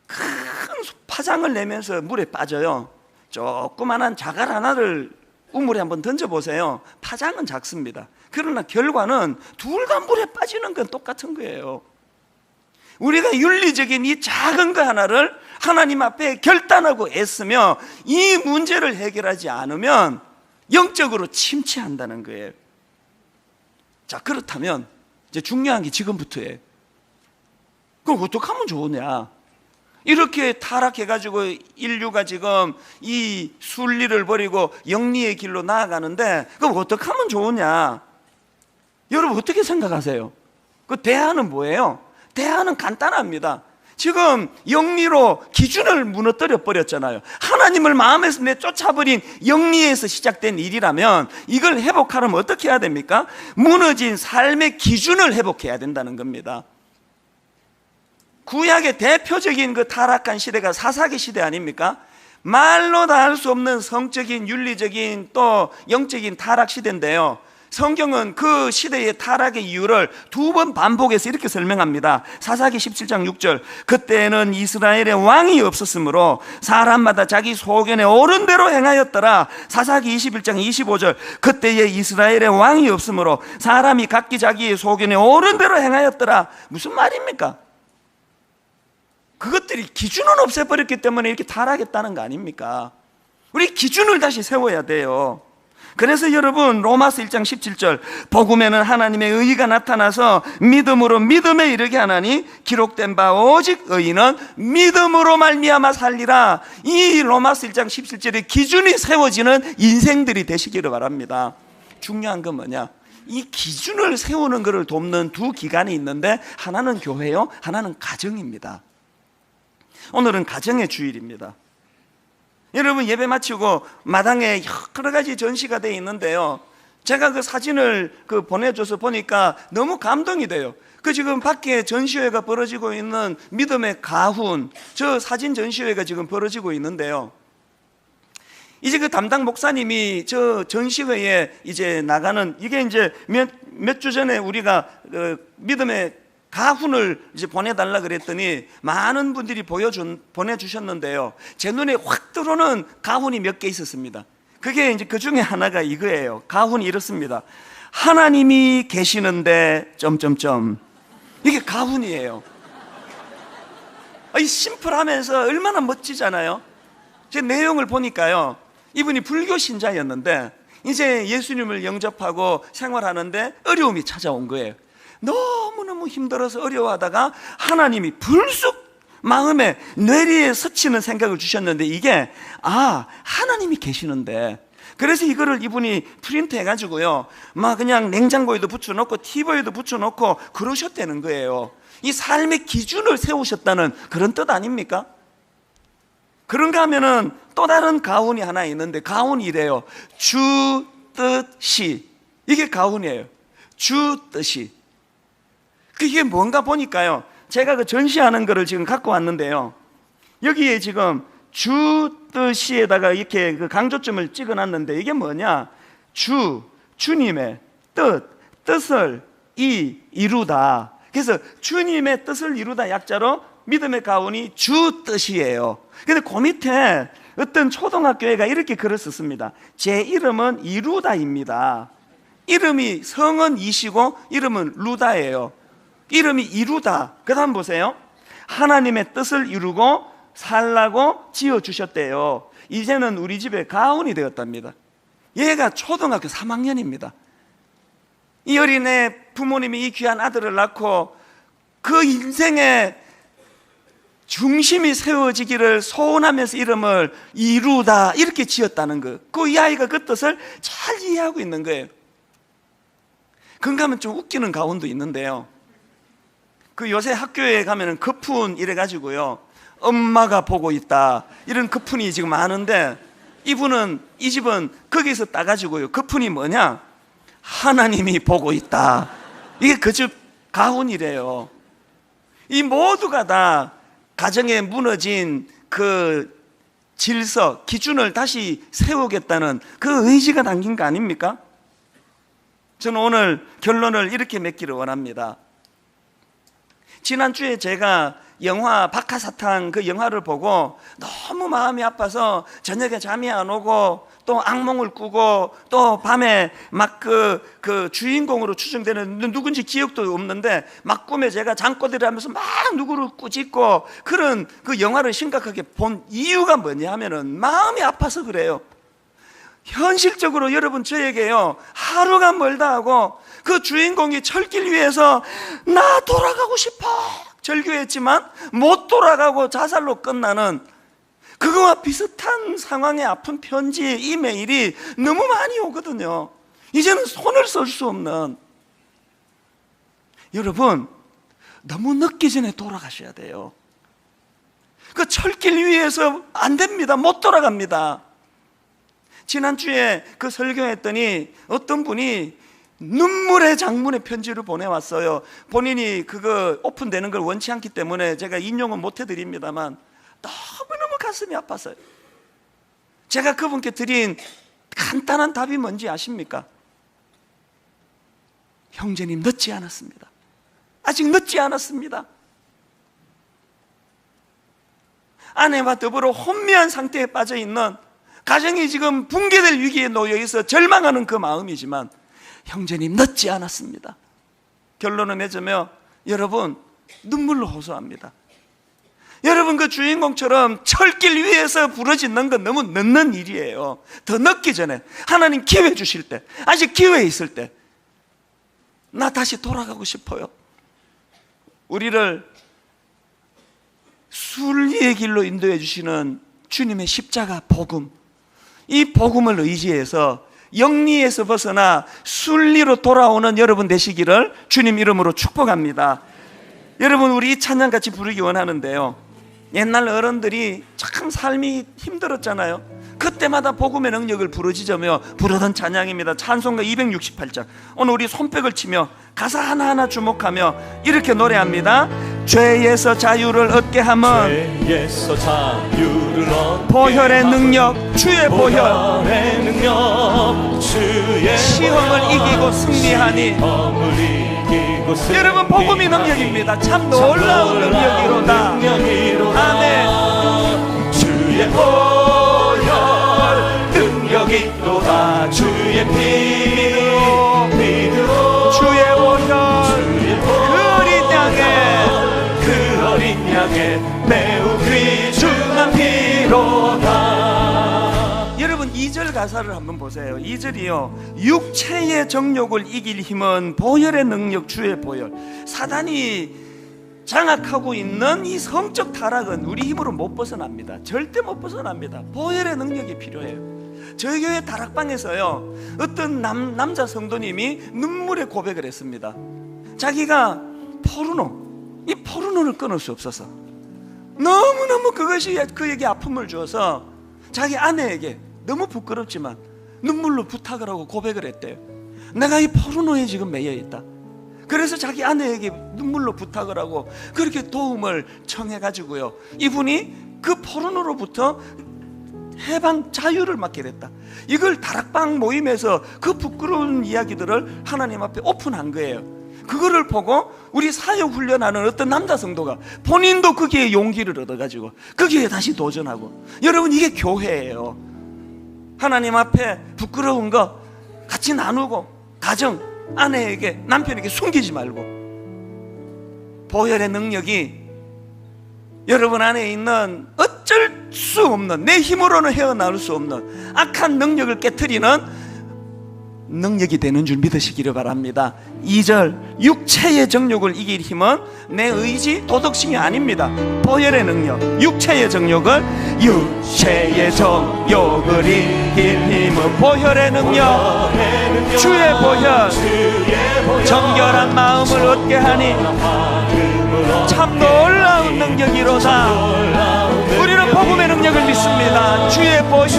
큰 파장을 내면서 물에 빠져요. 조그만한 자갈 하나를 우물에 한번 던져보세요. 파장은 작습니다. 그러나 결과는 둘 다 물에 빠지는 건 똑같은 거예요. 우리가 윤리적인 이 작은 거 하나를 하나님 앞에 결단하고 애쓰며 이 문제를 해결하지 않으면 영적으로 침체한다는 거예요. 자, 그렇다면 이제 중요한 게 지금부터예요. 그럼 어떻게 하면 좋으냐? 이렇게 타락해가지고 인류가 지금 이 순리를 버리고 영리의 길로 나아가는데, 그럼 어떻게 하면 좋으냐? 여러분, 어떻게 생각하세요? 그 대안은 뭐예요? 대안은 간단합니다. 지금 영리로 기준을 무너뜨려 버렸잖아요. 하나님을 마음에서 내쫓아버린 영리에서 시작된 일이라면 이걸 회복하려면 어떻게 해야 됩니까? 무너진 삶의 기준을 회복해야 된다는 겁니다. 구약의 대표적인 그 타락한 시대가 사사기 시대 아닙니까? 말로 다 할 수 없는 성적인, 윤리적인, 또 영적인 타락 시대인데요, 성경은 그 시대의 타락의 이유를 두 번 반복해서 이렇게 설명합니다. 사사기 17장 6절, 그때는 이스라엘의 왕이 없었으므로 사람마다 자기 소견에 옳은 대로 행하였더라. 사사기 21장 25절, 그때에 이스라엘의 왕이 없으므로 사람이 각기 자기의 소견에 옳은 대로 행하였더라. 무슨 말입니까? 그것들이 기준은 없애버렸기 때문에 이렇게 타락했다는 거 아닙니까? 우리 기준을 다시 세워야 돼요. 그래서 여러분, 로마서 1장 17절, 복음에는 하나님의 의의가 나타나서 믿음으로 믿음에 이르게 하나니 기록된 바 오직 의인은 믿음으로 말미암아 살리라. 이 로마서 1장 17절의 기준이 세워지는 인생들이 되시기를 바랍니다. 중요한 건 뭐냐? 이 기준을 세우는 것을 돕는 두 기관이 있는데, 하나는 교회요, 하나는 가정입니다. 오늘은 가정의 주일입니다. 여러분, 예배 마치고 마당에 여러 가지 전시가 되어 있는데요, 제가 그 사진을 보내줘서 보니까 너무 감동이 돼요. 그 지금 밖에 전시회가 벌어지고 있는 믿음의 가훈, 저 사진 전시회가 지금 벌어지고 있는데요, 이제 그 담당 목사님이 저 전시회에 이제 나가는, 이게 이제 몇 주 전에 우리가 믿음의 가훈을 이제 보내달라 그랬더니 많은 분들이 보내주셨는데요, 제 눈에 확 들어오는 가훈이 몇 개 있었습니다. 그게 이제 그 중에 하나가 이거예요. 가훈이 이렇습니다. 하나님이 계시는데 점점점. 이게 가훈이에요. 이 심플하면서 얼마나 멋지잖아요. 제 내용을 보니까요, 이분이 불교 신자였는데 이제 예수님을 영접하고 생활하는데 어려움이 찾아온 거예요. 너무너무 힘들어서 어려워하다가 하나님이 불쑥 마음에 뇌리에 스치는 생각을 주셨는데, 이게 하나님이 계시는데, 그래서 이거를 이분이 프린트 해가지고요, 막 그냥 냉장고에도 붙여놓고 TV에도 붙여놓고 그러셨다는 거예요. 이 삶의 기준을 세우셨다는 그런 뜻 아닙니까? 그런가 하면은 또 다른 가훈이 하나 있는데, 가훈이 이래요. 주 뜻이. 이게 가훈이에요. 주 뜻이. 그게 뭔가 보니까요, 제가 그 전시하는 거를 지금 갖고 왔는데요, 여기에 지금 주 뜻이에다가 이렇게 그 강조점을 찍어 놨는데, 이게 뭐냐? 주님의 뜻을 이루다. 그래서 주님의 뜻을 이루다 약자로 믿음의 가훈이 주 뜻이에요. 근데 그 밑에 어떤 초등학교회가 이렇게 글을 썼습니다. 제 이름은 이루다입니다. 이름이 성은 이시고 이름은 루다예요. 이름이 이루다. 그 다음 보세요. 하나님의 뜻을 이루고 살라고 지어주셨대요. 이제는 우리 집에 가훈이 되었답니다. 얘가 초등학교 3학년입니다. 이 어린애 부모님이 이 귀한 아들을 낳고 그 인생의 중심이 세워지기를 소원하면서 이름을 이루다 이렇게 지었다는 거. 그 이 아이가 그 뜻을 잘 이해하고 있는 거예요. 그런가 하면 좀 웃기는 가훈도 있는데요. 그 요새 학교에 가면은 거푼 이래가지고요, 엄마가 보고 있다 이런 거푼이 지금 많은데, 이 집은 거기서 따가지고요, 거푼이 뭐냐? 하나님이 보고 있다. 이게 그 집 가훈이래요. 이 모두가 다 가정에 무너진 그 질서, 기준을 다시 세우겠다는 그 의지가 담긴 거 아닙니까? 저는 오늘 결론을 이렇게 맺기를 원합니다. 지난주에 제가 영화 박하사탕 그 영화를 보고 너무 마음이 아파서 저녁에 잠이 안 오고 또 악몽을 꾸고 또 밤에 막 그 주인공으로 추정되는 누군지 기억도 없는데 막 꿈에 제가 잠꼬대를 하면서 막 누구를 꾸짖고 그런 그 영화를 심각하게 본 이유가 뭐냐 하면은 마음이 아파서 그래요. 현실적으로 여러분 저에게요, 하루가 멀다 하고 그 주인공이 철길 위에서 나 돌아가고 싶어 절규했지만 못 돌아가고 자살로 끝나는 그거와 비슷한 상황의 아픈 편지, 이메일이 너무 많이 오거든요. 이제는 손을 쓸 수 없는. 여러분, 너무 늦기 전에 돌아가셔야 돼요. 그 철길 위에서 안 됩니다. 못 돌아갑니다. 지난주에 그 설교했더니 어떤 분이 눈물의 장문의 편지를 보내왔어요. 본인이 그거 오픈되는 걸 원치 않기 때문에 제가 인용은 못 해드립니다만 너무너무 가슴이 아팠어요. 제가 그분께 드린 간단한 답이 뭔지 아십니까? 형제님, 늦지 않았습니다. 아직 늦지 않았습니다. 아내와 더불어 혼미한 상태에 빠져있는, 가정이 지금 붕괴될 위기에 놓여 있어 절망하는 그 마음이지만 형제님, 늦지 않았습니다. 결론을 맺으며 여러분, 눈물로 호소합니다. 여러분, 그 주인공처럼 철길 위에서 부러지는 건 너무 늦는 일이에요. 더 늦기 전에, 하나님 기회 주실 때, 아직 기회 있을 때, 나 다시 돌아가고 싶어요. 우리를 순리의 길로 인도해 주시는 주님의 십자가 복음, 이 복음을 의지해서 영리에서 벗어나 순리로 돌아오는 여러분 되시기를 주님 이름으로 축복합니다. 여러분, 우리 이 찬양 같이 부르기 원하는데요, 옛날 어른들이 참 삶이 힘들었잖아요. 그때마다 복음의 능력을 부르짖으며 부르던 찬양입니다. 찬송가 268장. 오늘 우리 손뼉을 치며 가사 하나하나 주목하며 이렇게 노래합니다. 죄에서 자유를 얻게 함은 죄에서 자유를 얻게 보혈의 능력, 주의 보혈, 보혈의 능력, 주의 시험을 보혈, 이기고 승리하니. 시험을 이기고 승리하니. 여러분, 복음이 능력입니다. 참 놀라운 능력이로다. 아멘. 주의 보혈 능력이 있도다. 주의 피 믿으로 주의 보혈, 그 어린 양의 매우 귀중한 피로다. 여러분, 2절 가사를 한번 보세요. 2절이요, 육체의 정욕을 이길 힘은 보혈의 능력, 주의 보혈. 사단이 장악하고 있는 이 성적 타락은 우리 힘으로 못 벗어납니다. 절대 못 벗어납니다. 보혈의 능력이 필요해요. 저희 교회 다락방에서요, 어떤 남자 성도님이 눈물의 고백을 했습니다. 자기가 이 포르노를 끊을 수 없어서 너무너무 그것이 그에게 아픔을 주어서 자기 아내에게 너무 부끄럽지만 눈물로 부탁을 하고 고백을 했대요. 내가 이 포르노에 지금 매여 있다. 그래서 자기 아내에게 눈물로 부탁을 하고 그렇게 도움을 청해가지고요, 이분이 그 포르노로부터 해방 자유를 맡게 됐다. 이걸 다락방 모임에서 그 부끄러운 이야기들을 하나님 앞에 오픈한 거예요. 그거를 보고 우리 사역 훈련하는 어떤 남자 성도가 본인도 거기에 용기를 얻어가지고 거기에 다시 도전하고. 여러분, 이게 교회예요. 하나님 앞에 부끄러운 거 같이 나누고, 가정, 아내에게, 남편에게 숨기지 말고. 보혈의 능력이 여러분 안에 있는 어쩔 수 없는, 내 힘으로는 헤어나올 수 없는 악한 능력을 깨트리는 능력이 되는 줄 믿으시기를 바랍니다. 2절, 육체의 정욕을 이길 힘은 내 의지, 도덕심이 아닙니다. 보혈의 능력, 육체의 정욕을 이길 힘은 보혈의 능력, 주의 보혈, 정결한 마음을 얻게 하니 참 놀라운 능력이로다. 우리는 복음의 능력을 믿습니다. 주의 보혈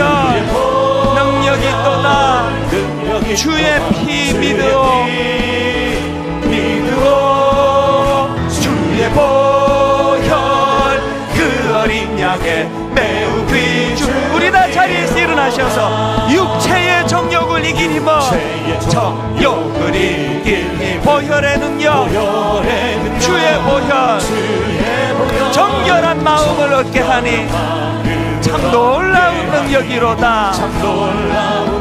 능력이 또다. 주의 피 믿으오, 주의 보혈 그 어린 양의 매우 귀중. 우리 다 자리에서 일어나셔서 육체의 정욕을 이긴 힘은 정욕을 이길 힘 보혈의 능력, 주의 보혈, 정결한 마음을 얻게 하니 참 놀라운 능력이로다.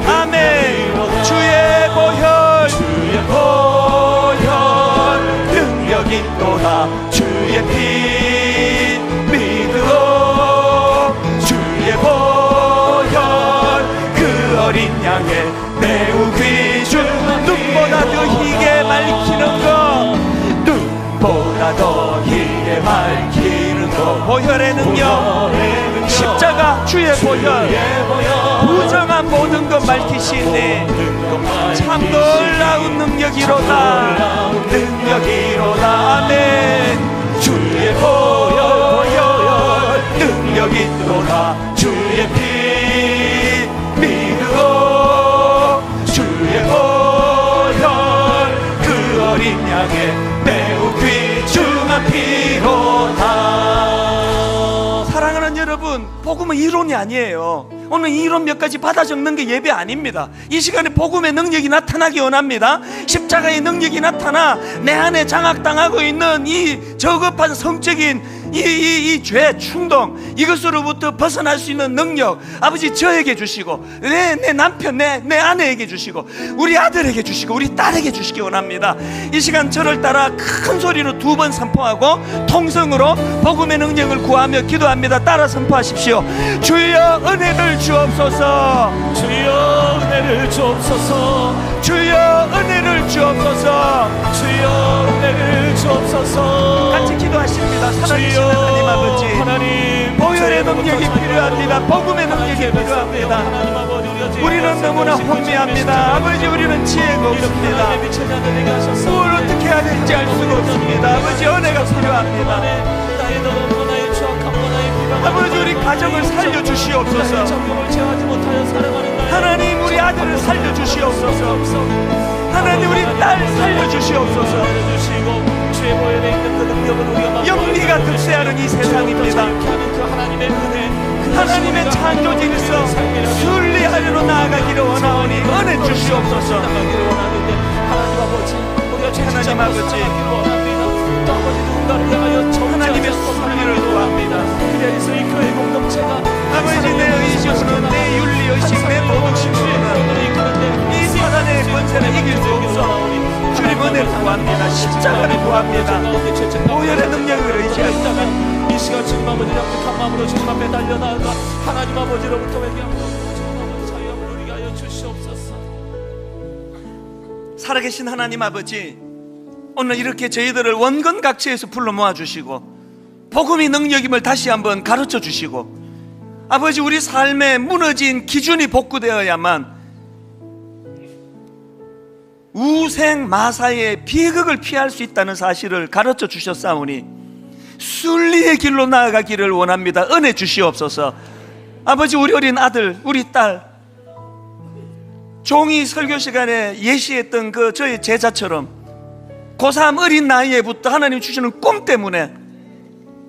아멘. 주의 보혈 능력이 또다. 주의 피 믿으오, 주의 보혈 그 어린 양의 매우 귀중. 눈보다 더 희게 밝히는 것, 눈보다 더 희게 밝히는 것 보혈의 능력, 십자가 주의 보혈 부정한 모든 것 밝히시니 참 놀라운 능력이로다. 아멘. 주의 보혈 능력이 또다. 주의 피 믿으오, 주의 보혈 그 어린 양의 매우 귀중한 피로다. 사랑하는 여러분, 복음은 이론이 아니에요. 오늘 이론 몇 가지 받아 적는 게 예배 아닙니다. 이 시간에 복음의 능력이 나타나기 원합니다. 십자가의 능력이 나타나 내 안에 장악당하고 있는 이 저급한 성적인 이 죄, 충동, 이것으로부터 벗어날 수 있는 능력 아버지 저에게 주시고, 내 남편, 내 아내에게 주시고, 우리 아들에게 주시고, 우리 딸에게 주시기 원합니다. 이 시간 저를 따라 큰 소리로 2번 선포하고 통성으로 복음의 능력을 구하며 기도합니다. 따라 선포하십시오. 주여 은혜를 주옵소서. 주여 은혜를 주옵소서. 주여 은혜를 주옵소서. 주여 은혜를 주옵소서. 같이 기도하십니다. 살아계신 하나님 아버지, 하나님, 보혈의 능력이 필요합니다. 복음의 능력이 필요합니다. 우리는 너무나 혼미합니다. 아버지, 우리는 지혜가 없습니다. 뭘 어떻게 해야 될지 알 수가 없습니다. 아버지, 은혜가 필요합니다. 아버지, 우리 가정을 살려주시옵소서. 하나님, 우리 아들을 살려주시옵소서. 하나님, 우리 딸 살려주시옵소서. 영리가 득세하는 이 세상입니다. 하나님의 창조 질서 순리하려로 나아가기를 원하오니 은혜 주시옵소서. 하나님 아버지, 하나님의 순리를 구합니다. 아버지, 내 의지로는, 내 윤리의식, 내 도덕심으로는 이 사단의 권세를 이길 수 없어. 주님 은혜를 구합니다. 십자가를 구합니다. 보혈의 능력을 의지합니다. 이 시간 주님 아버지 약속한 마음으로 주님 앞에 달려나가 하나님 아버지로부터 회개하고 자유함을 누리게 하여 주시옵소서. 살아계신 하나님 아버지, 오늘 이렇게 저희들을 원건각처에서 불러 모아주시고 복음이 능력임을 다시 한번 가르쳐 주시고, 아버지, 우리 삶에 무너진 기준이 복구되어야만 우생 마사의 비극을 피할 수 있다는 사실을 가르쳐 주셨사오니 순리의 길로 나아가기를 원합니다. 은혜 주시옵소서. 아버지, 우리 어린 아들, 우리 딸, 종이 설교 시간에 예시했던 그 저희 제자처럼 고3 어린 나이에부터 하나님 주시는 꿈 때문에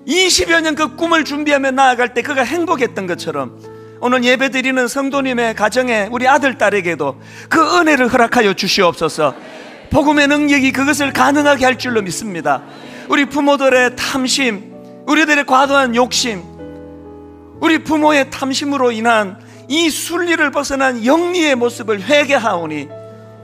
20여 년 그 꿈을 준비하며 나아갈 때 그가 행복했던 것처럼 오늘 예배드리는 성도님의 가정에 우리 아들, 딸에게도 그 은혜를 허락하여 주시옵소서. 복음의 능력이 그것을 가능하게 할 줄로 믿습니다. 우리 부모들의 탐심, 우리들의 과도한 욕심, 우리 부모의 탐심으로 인한 이 순리를 벗어난 영리의 모습을 회개하오니,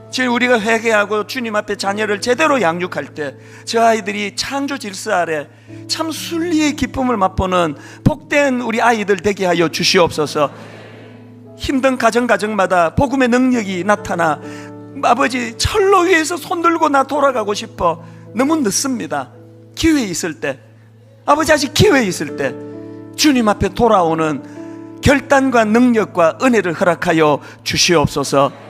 지금 우리가 회개하고 주님 앞에 자녀를 제대로 양육할 때 저 아이들이 창조 질서 아래 참 순리의 기쁨을 맛보는 복된 우리 아이들 되게 하여 주시옵소서. 힘든 가정마다 복음의 능력이 나타나 아버지 철로 위에서 손들고 나 돌아가고 싶어. 너무 늦습니다. 기회 있을 때, 아버지 아직 기회 있을 때 주님 앞에 돌아오는 결단과 능력과 은혜를 허락하여 주시옵소서.